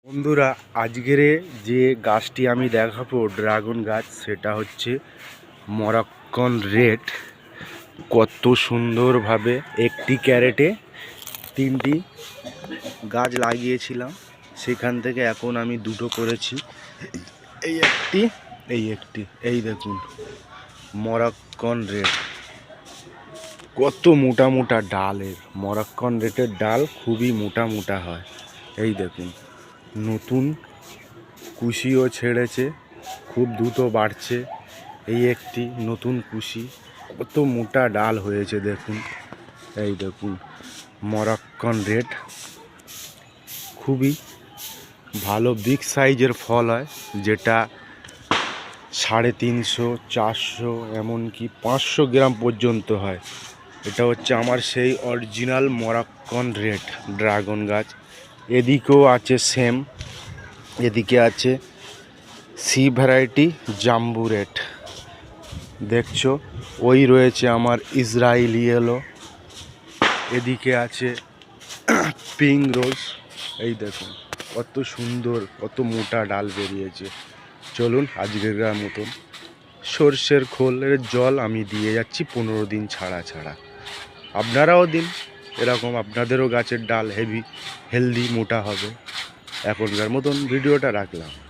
বন্ধুরা, আজকের যে গাছটি আমি দেখাবো ড্রাগন গাছ, সেটা হচ্ছে মরক্কন রেড। কত সুন্দরভাবে একটি ক্যারেটে 3টি গাছ লাগিয়েছিলাম, সেখান থেকে এখন আমি দুটো করেছি। এই একটি এই দেখুন, মরক্কন রেড। কত মোটা মোটা ডালের মরক্কন রেডের ডাল খুবই মোটা মোটা হয়। এই দেখুন, নতুন কুশিও ছেড়েছে, খুব দ্রুত বাড়ছে। এই একটি নতুন কুশি, কত মোটা ডাল হয়েছে দেখুন। এই দেখুন, মরক্কন রেড খুবই ভালো বিগ সাইজের ফল হয়, যেটা 350, 400 এমনকি 500 গ্রাম পর্যন্ত হয়। এটা হচ্ছে আমার সেই অরিজিনাল মরক্কন রেড ড্রাগন গাছ। এদিকেও আছে সেম, এদিকে আছে সি ভ্যারাইটি জাম্বু রেড। দেখছো, ওই রয়েছে আমার ইসরায়েলি ইয়েলো। এদিকে আছে পিঙ্ক রোজ। এই দেখুন কত সুন্দর, কত মোটা ডাল বেরিয়েছে। চলুন, আজকের মতন সর্ষের খোলের জল আমি দিয়ে যাচ্ছি 15 দিন ছাড়া ছাড়া। আপনারাও দিন এরকম, আপনাদেরও গাছের ডাল হেলদি মোটা হবে। এখনকার মতন ভিডিওটা রাখলাম।